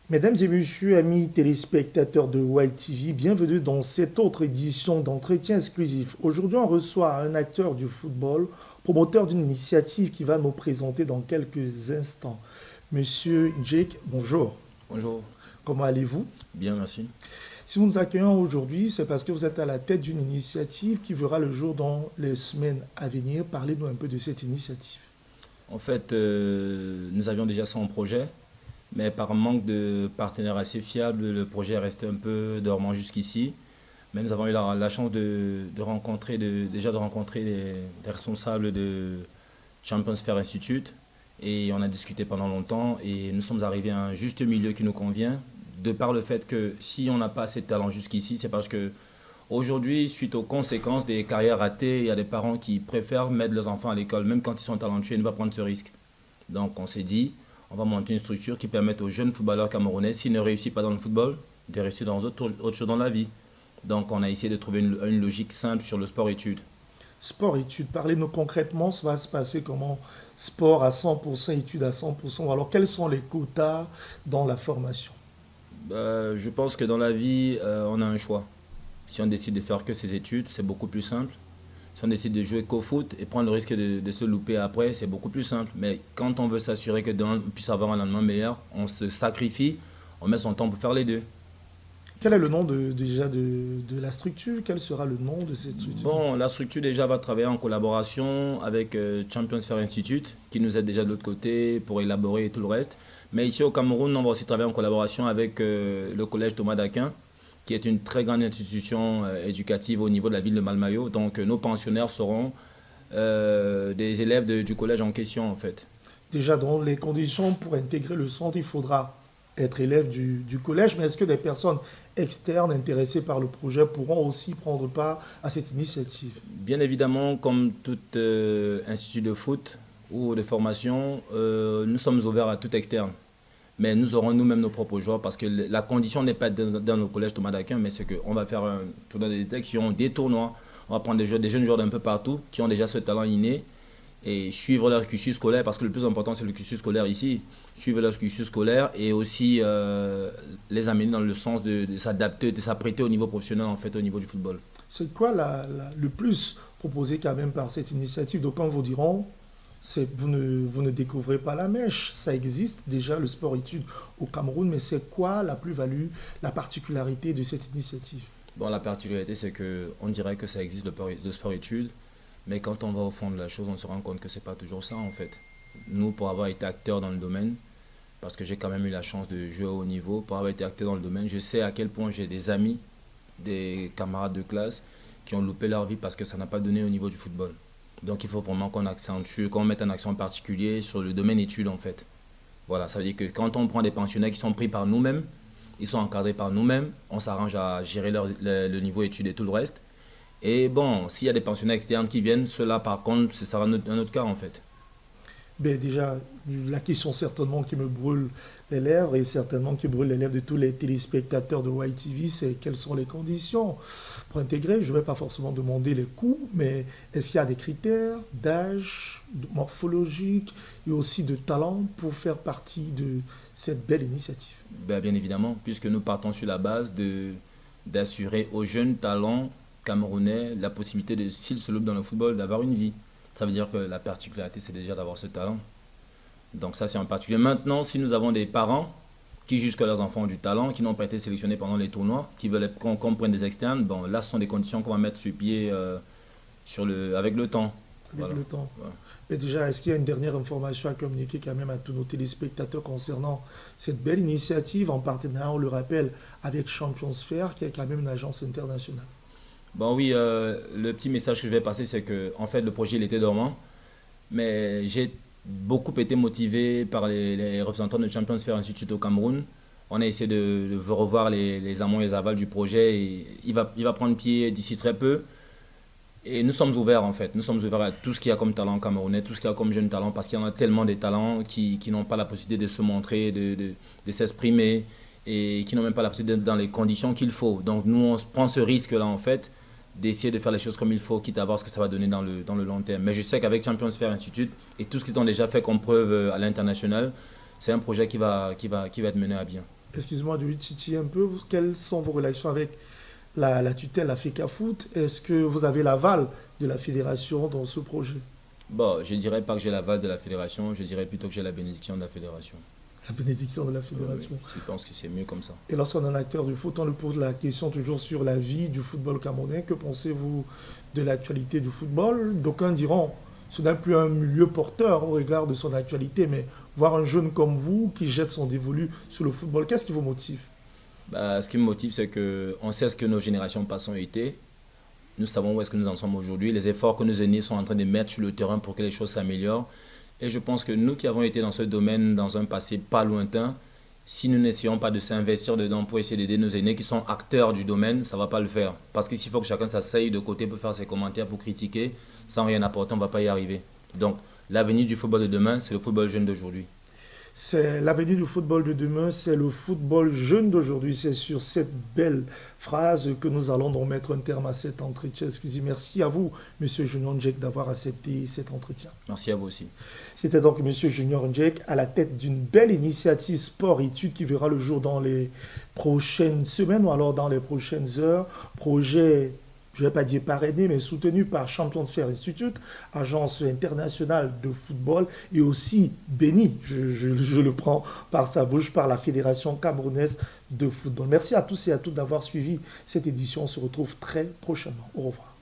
Mesdames et messieurs, amis téléspectateurs de YTV, bienvenue dans cette autre édition d'entretien exclusif. Aujourd'hui, on reçoit un acteur du football, promoteur d'une initiative qui va nous présenter dans quelques instants. Monsieur Jake, bonjour. Bonjour, Comment allez-vous? bien, merci. Si nous nous accueillons aujourd'hui, c'est parce que vous êtes à la tête d'une initiative qui verra le jour dans les semaines à venir. Parlez-nous un peu de cette initiative. En fait, nous avions déjà ça en projet, mais par manque de partenaires assez fiables, le projet est resté un peu dormant jusqu'ici. Mais nous avons eu la chance de rencontrer, déjà de rencontrer des responsables de Champions Fair Institute et on a discuté pendant longtemps et nous sommes arrivés à un juste milieu qui nous convient, de par le fait que si on n'a pas assez de talent jusqu'ici, c'est parce que aujourd'hui, suite aux conséquences des carrières ratées, il y a des parents qui préfèrent mettre leurs enfants à l'école, même quand ils sont talentueux, et ne pas prendre ce risque. Donc on s'est dit, on va monter une structure qui permette aux jeunes footballeurs camerounais, s'ils ne réussissent pas dans le football, de réussir dans autre chose dans la vie. Donc on a essayé de trouver une logique simple sur le sport-études. Sport-études, parlez-nous concrètement, ça va se passer comment? Sport à 100%, études à 100%. Alors, quels sont les quotas dans la formation? Je pense que dans la vie, on a un choix. Si on décide de faire que ses études, c'est beaucoup plus simple. Si on décide de jouer qu'au foot et prendre le risque de se louper après, c'est beaucoup plus simple. Mais quand on veut s'assurer que demain, on puisse avoir un lendemain meilleur, on se sacrifie, on met son temps pour faire les deux. Quel est le nom déjà de la structure? Quel sera le nom de cette structure? Bon, la structure déjà va travailler en collaboration avec Champions Fair Institute, qui nous aide déjà de l'autre côté pour élaborer tout le reste. Mais ici au Cameroun, on va aussi travailler en collaboration avec le collège Thomas d'Aquin, qui est une très grande institution éducative au niveau de la ville de Malmayo. Donc nos pensionnaires seront des élèves du collège en question en fait. Déjà, dans les conditions pour intégrer le centre, il faudra être élève du collège, mais est-ce que des personnes externes intéressées par le projet pourront aussi prendre part à cette initiative? Bien évidemment, comme tout institut de foot ou de formation, nous sommes ouverts à tout externe. Mais nous aurons nous-mêmes nos propres joueurs parce que la condition n'est pas dans le collège Thomas d'Aquin, mais c'est qu'on va faire un tournoi de détection, des tournois. On va prendre des jeunes joueurs d'un peu partout qui ont déjà ce talent inné et suivre leur cursus scolaire parce que le plus important c'est le cursus scolaire ici. Suivre leur cursus scolaire et aussi les amener dans le sens de s'adapter, de s'apprêter au niveau professionnel en fait, au niveau du football. C'est quoi le plus proposé quand même par cette initiative? D'aucuns vous diront, vous ne découvrez pas la mèche. Ça existe déjà, le sport-études au Cameroun, mais c'est quoi la plus-value, la particularité de cette initiative? Bon, la particularité c'est qu'on dirait que ça existe le sport-études, mais quand on va au fond de la chose, on se rend compte que c'est pas toujours ça en fait. Nous, pour avoir été acteur dans le domaine, parce que j'ai quand même eu la chance de jouer au haut niveau, pour avoir été acteur dans le domaine, je sais à quel point j'ai des amis, des camarades de classe qui ont loupé leur vie parce que ça n'a pas donné au niveau du football. Donc il faut vraiment qu'on accentue, qu'on mette un accent particulier sur le domaine études en fait. Voilà, ça veut dire que quand on prend des pensionnaires qui sont pris par nous-mêmes, ils sont encadrés par nous-mêmes, on s'arrange à gérer le niveau études et tout le reste. Et bon, s'il y a des pensionnaires externes qui viennent, ceux-là par contre, ce sera un autre cas en fait. Ben déjà, la question certainement qui me brûle les lèvres et certainement qui brûle les lèvres de tous les téléspectateurs de YTV, c'est quelles sont les conditions pour intégrer. Je ne vais pas forcément demander les coûts, mais est-ce qu'il y a des critères d'âge, morphologique et aussi de talent pour faire partie de cette belle initiative? Ben, bien évidemment, puisque nous partons sur la base d'assurer aux jeunes talents camerounais la possibilité de, s'ils se loupent dans le football, d'avoir une vie. Ça veut dire que la particularité, c'est déjà d'avoir ce talent. Donc ça, c'est en particulier. Maintenant, si nous avons des parents qui jugent que leurs enfants ont du talent, qui n'ont pas été sélectionnés pendant les tournois, qui veulent qu'on prenne des externes, bon, là, ce sont des conditions qu'on va mettre sur pied avec le temps. Avec Voilà. le temps. Voilà. Mais déjà, est-ce qu'il y a une dernière information à communiquer quand même à tous nos téléspectateurs concernant cette belle initiative en partenariat, on le rappelle, avec Champions Fair, qui est quand même une agence internationale? Bon oui, le petit message que je vais passer, c'est que en fait le projet il était dormant, mais j'ai beaucoup été motivé par les représentants de Champions Fair Institute au Cameroun. On a essayé de revoir les amont et les avals du projet et il va prendre pied d'ici très peu. Et nous sommes ouverts en fait, nous sommes ouverts à tout ce qu'il y a comme talent camerounais, tout ce qu'il y a comme jeune talent, parce qu'il y en a tellement de talents qui n'ont pas la possibilité de se montrer, de s'exprimer, et qui n'ont même pas la possibilité d'être dans les conditions qu'il faut. Donc nous, on se prend ce risque-là en fait, d'essayer de faire les choses comme il faut, quitte à voir ce que ça va donner dans le long terme. Mais je sais qu'avec Champions Fair Institute et tout ce qu'ils ont déjà fait comme preuve à l'international, c'est un projet qui va être mené à bien. Excuse-moi de titiller un peu. Quelles sont vos relations avec la tutelle, la FECAFOOT? Est-ce que vous avez l'aval de la fédération dans ce projet? Bon, je dirais pas que j'ai l'aval de la fédération, je dirais plutôt que j'ai la bénédiction de la fédération. La bénédiction de la Oui, oui, fédération. je pense que c'est mieux comme ça. Et lorsqu'on est un acteur du foot, on lui pose la question toujours sur la vie du football camerounais. Que pensez-vous de l'actualité du football? D'aucuns diront, ce n'est plus un milieu porteur au regard de son actualité, mais voir un jeune comme vous qui jette son dévolu sur le football, qu'est-ce qui vous motive? Bah, ce qui me motive, c'est que on sait ce que nos générations passées ont été. Nous savons où est-ce que nous en sommes aujourd'hui. Les efforts que nos aînés sont en train de mettre sur le terrain pour que les choses s'améliorent. Et je pense que nous qui avons été dans ce domaine dans un passé pas lointain, si nous n'essayons pas de s'investir dedans pour essayer d'aider nos aînés qui sont acteurs du domaine, ça ne va pas le faire. Parce qu'il faut que chacun s'asseye de côté pour faire ses commentaires, pour critiquer, sans rien apporter, on ne va pas y arriver. Donc, l'avenir du football de demain, c'est le football jeune d'aujourd'hui. C'est l'avenir du football de demain, c'est le football jeune d'aujourd'hui. C'est sur cette belle phrase que nous allons donc mettre un terme à cet entretien. Excusez, merci à vous, Monsieur Junior Njek, d'avoir accepté cet entretien. Merci à vous aussi. C'était donc Monsieur Junior Njek à la tête d'une belle initiative sport-études qui verra le jour dans les prochaines semaines ou alors dans les prochaines heures. Projet, je ne vais pas dire parrainé, mais soutenu par Champions Fair Institute, agence internationale de football, et aussi béni, je le prends par sa bouche, par la Fédération camerounaise de football. Merci à tous et à toutes d'avoir suivi cette édition. On se retrouve très prochainement. Au revoir.